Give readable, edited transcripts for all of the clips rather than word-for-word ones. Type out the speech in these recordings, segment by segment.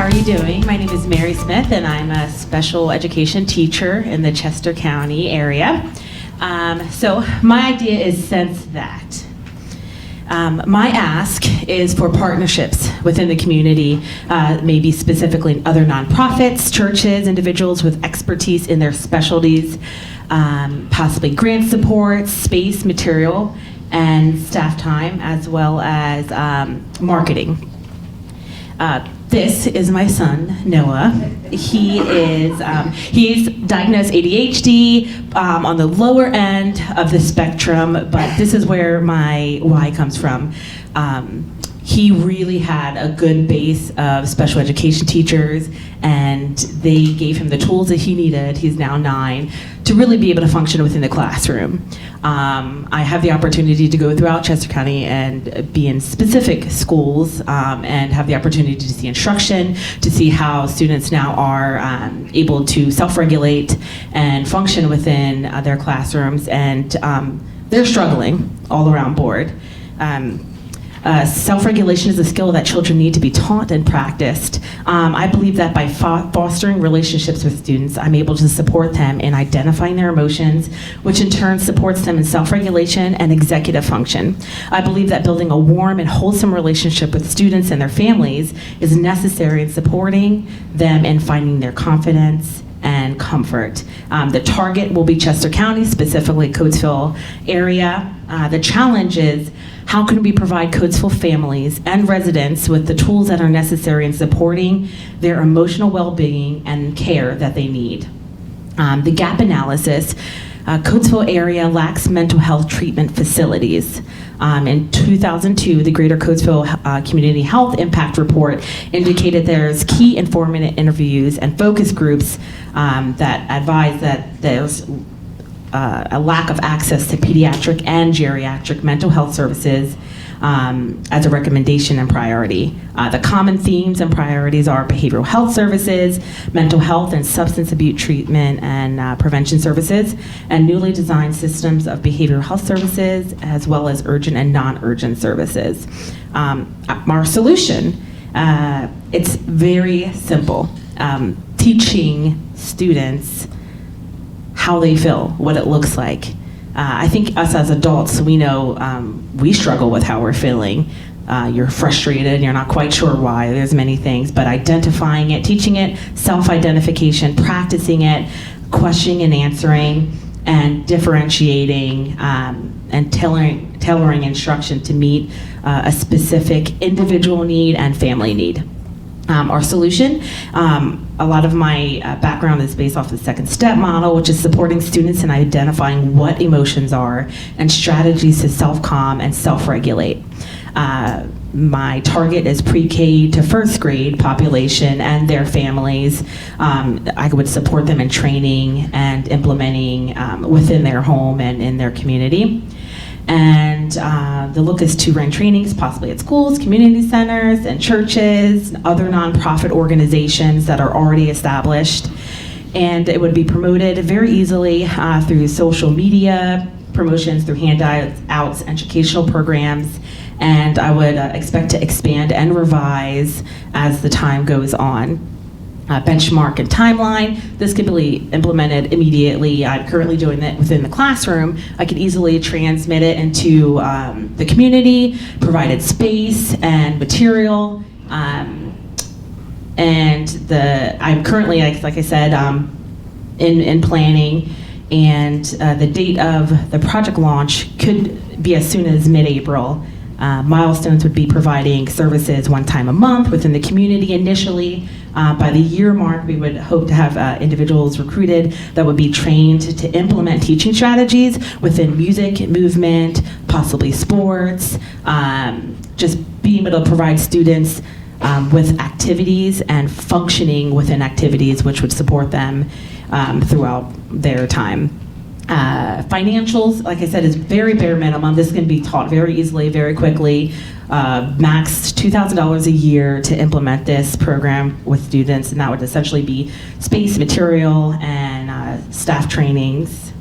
are you doing? My name is Mary Smith, and I'm a special education teacher in the Chester County area. So my idea is Sense That. My ask is for partnerships within the community, maybe specifically other nonprofits, churches, individuals with expertise in their specialties, possibly grant support, space, material, and staff time, as well as marketing. This is my son, Noah. He's diagnosed ADHD on the lower end of the spectrum, but this is where my why comes from. He really had a good base of special education teachers, and they gave him the tools that he needed. He's now 9 to really be able to function within the classroom. I have the opportunity to go throughout Chester County and be in specific schools and have the opportunity to see instruction, to see how students now are able to self-regulate and function within their classrooms, and they're struggling all around board. Self-regulation is a skill that children need to be taught and practiced. I believe that by fostering relationships with students, I'm able to support them in identifying their emotions, which in turn supports them in self-regulation and executive function. I believe that building a warm and wholesome relationship with students and their families is necessary in supporting them in finding their confidence and comfort. The target will be Chester County, specifically Coatesville area. The challenge is, how can we provide Coatesville families and residents with the tools that are necessary in supporting their emotional well-being and care that they need? The gap analysis, Coatesville area lacks mental health treatment facilities. In 2002, the Greater Coatesville Community Health Impact Report indicated there's key informative interviews and focus groups that advise that there's a lack of access to pediatric and geriatric mental health services as a recommendation and priority. The common themes and priorities are behavioral health services, mental health and substance abuse treatment and prevention services, and newly designed systems of behavioral health services, as well as urgent and non-urgent services. Our solution, it's very simple. Teaching students how they feel, what it looks like. I think us as adults, we know we struggle with how we're feeling. You're frustrated, you're not quite sure why, there's many things, but identifying it, teaching it, self-identification, practicing it, questioning and answering, and differentiating and tailoring instruction to meet a specific individual need and family need. Our solution, a lot of my background is based off the second step model, which is supporting students in identifying what emotions are and strategies to self-calm and self-regulate. My target is pre-K to first grade population and their families. I would support them in training and implementing within their home and in their community. And the look is to run trainings, possibly at schools, community centers, and churches, and other nonprofit organizations that are already established. And it would be promoted very easily through social media, promotions through handouts, educational programs, and I would expect to expand and revise as the time goes on. Benchmark and timeline. This could be implemented immediately. I'm currently doing that within the classroom. I could easily transmit it into the community, provided space and material. I'm currently, like I said, in planning, and the date of the project launch could be as soon as mid-April. Milestones would be providing services one time a month within the community initially. By the year mark, we would hope to have individuals recruited that would be trained to implement teaching strategies within music, movement, possibly sports, just being able to provide students with activities and functioning within activities which would support them throughout their time. Financials, like I said, is very bare minimum. This can be taught very easily, very quickly. Max $2,000 a year to implement this program with students, and that would essentially be space, material, and staff trainings.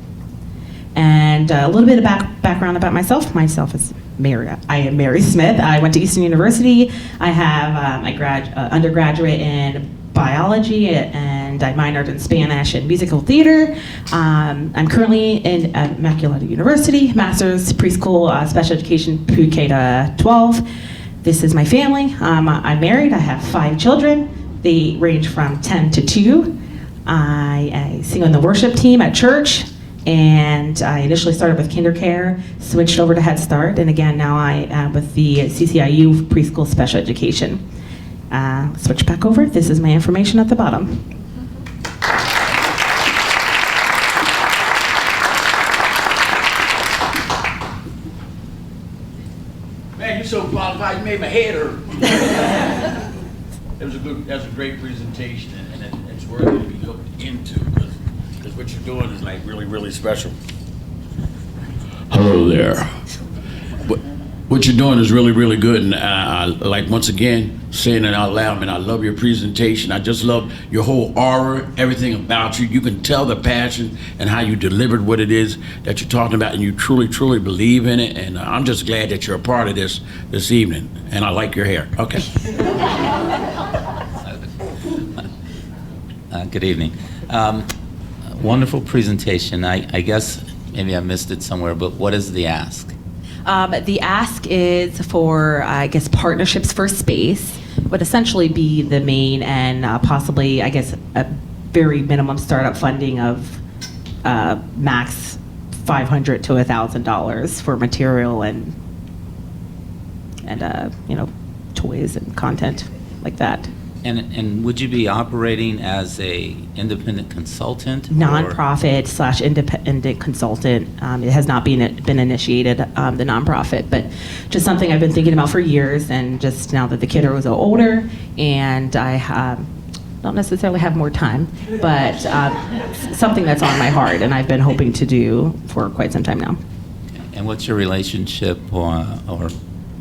And a little bit of background about myself. Myself is Mary. I am Mary Smith. I went to Eastern University. I have undergraduate in biology, and I minored in Spanish and musical theater. I'm currently in Immaculata University, master's preschool special education pre-K to 12. This is my family. I'm married. I have 5 children. They range from 10 to 2. I sing on the worship team at church, and I initially started with KinderCare, switched over to Head Start, and again now I am with the CCIU preschool special education. Switch back over. This is my information at the bottom. Man, you're so qualified, you made my head hurt. That's a great presentation, and it's worthy to be looked into, because what you're doing is like really, really special. Hello there. What you're doing is really, really good, and I like, once again, saying it out loud, man, I love your presentation. I just love your whole aura, everything about you. You can tell the passion and how you delivered what it is that you're talking about, and you truly, truly believe in it, and I'm just glad that you're a part of this evening, and I like your hair. Okay. Good evening. Wonderful presentation. I guess maybe I missed it somewhere, but what is the ask? The ask is for, I guess, partnerships for space, would essentially be the main, and possibly, I guess, a very minimum startup funding of max $500 to $1,000 for material and toys and content like that. And would you be operating as a independent consultant? Nonprofit / independent consultant. It has not been initiated, the nonprofit, but just something I've been thinking about for years, and just now that the kiddos are older and I don't necessarily have more time, but something that's on my heart and I've been hoping to do for quite some time now. And what's your relationship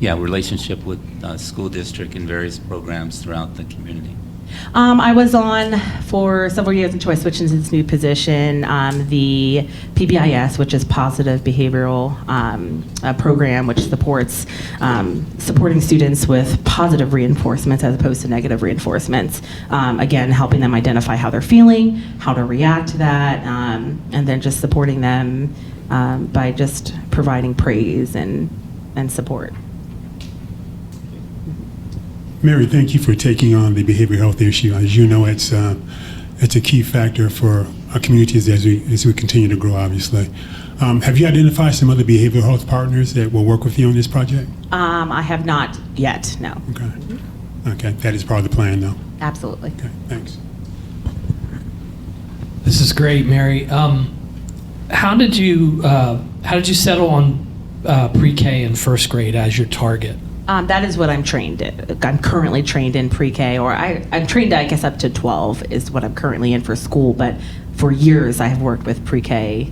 relationship with school district and various programs throughout the community? I was on for several years until I switched into this new position, the PBIS, which is Positive Behavioral Program, which supports supporting students with positive reinforcements as opposed to negative reinforcements. Again, helping them identify how they're feeling, how to react to that, and then just supporting them by just providing praise and support. Mary, thank you for taking on the behavioral health issue. As you know, it's a key factor for our communities as we continue to grow, obviously. Have you identified some other behavioral health partners that will work with you on this project? I have not yet, no. Okay. Okay, that is part of the plan, though. Absolutely. Okay, thanks. This is great, Mary. How did you settle on pre-K and first grade as your target? That is what I'm trained in. I'm currently trained in pre-K, or I'm trained, I guess, up to 12 is what I'm currently in for school, but for years I have worked with pre-K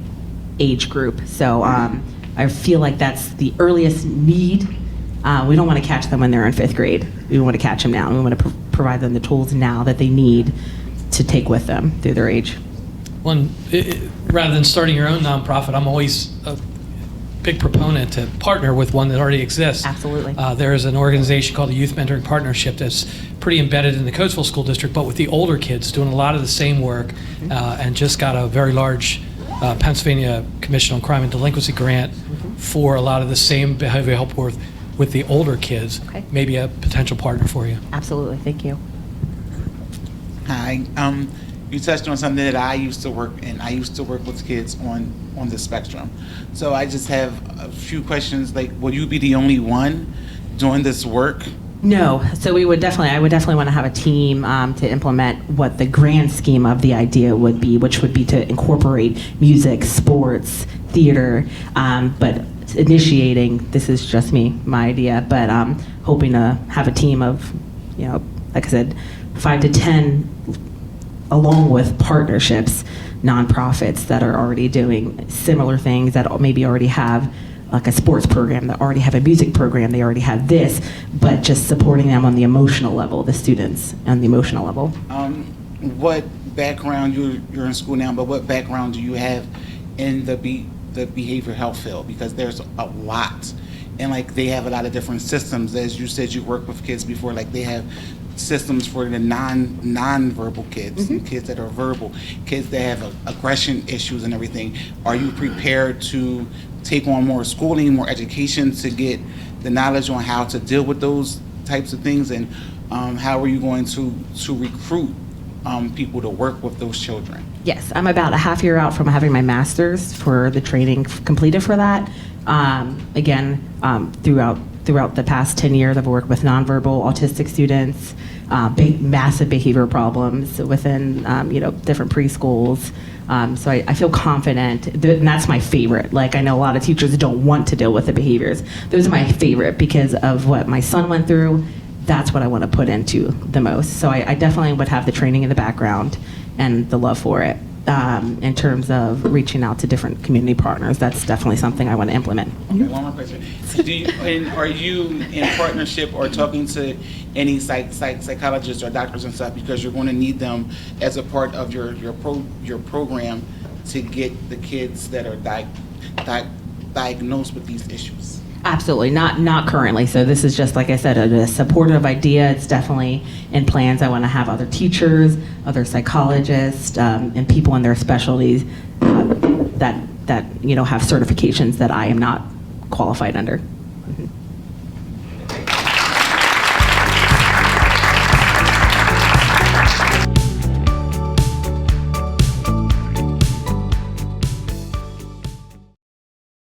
age group. So I feel like that's the earliest need. We don't want to catch them when they're in 5th grade. We want to catch them now. We want to provide them the tools now that they need to take with them through their age. Rather than starting your own nonprofit, I'm always a big proponent to partner with one that already exists. Absolutely. There is an organization called the Youth Mentoring Partnership that's pretty embedded in the Coatesville School District, but with the older kids, doing a lot of the same work, and just got a very large Pennsylvania Commission on Crime and Delinquency grant for a lot of the same behavioral help work with the older kids. Okay. Maybe a potential partner for you. Absolutely. Thank you. Hi. You touched on something that I used to work in. I used to work with kids on the spectrum. So I just have a few questions. Like, will you be the only one doing this work? No. So I would definitely want to have a team to implement what the grand scheme of the idea would be, which would be to incorporate music, sports, theater, but initiating, this is just my idea, but hoping to have a team of, like I said, 5 to 10 along with partnerships, nonprofits that are already doing similar things, that maybe already have like a sports program, that already have a music program, they already have this, but just supporting them on the emotional level, the students on the emotional level. What background, you're in school now, but what background do you have in the the behavioral health field, because there's a lot. And like they have a lot of different systems. As you said, you worked with kids before, like they have systems for the non-verbal kids, and kids that are verbal, kids that have aggression issues and everything. Are you prepared to take on more schooling, more education to get the knowledge on how to deal with those types of things? And how are you going to recruit people to work with those children? Yes, I'm about a half year out from having my master's for the training completed for that. Throughout the past 10 years, I've worked with nonverbal autistic students, massive behavior problems within, different preschools. So I feel confident, and that's my favorite. Like, I know a lot of teachers don't want to deal with the behaviors. Those are my favorite because of what my son went through. That's what I want to put into the most. So I definitely would have the training in the background and the love for it. In terms of reaching out to different community partners, that's definitely something I want to implement. Okay, one more question. Are you in partnership or talking to any psychologists or doctors and stuff, because you're going to need them as a part of your program to get the kids that are diagnosed with these issues? Absolutely, not currently. So this is just, like I said, a supportive idea. It's definitely in plans. I want to have other teachers, other psychologists, and people in their specialties that have certifications that I am not qualified under.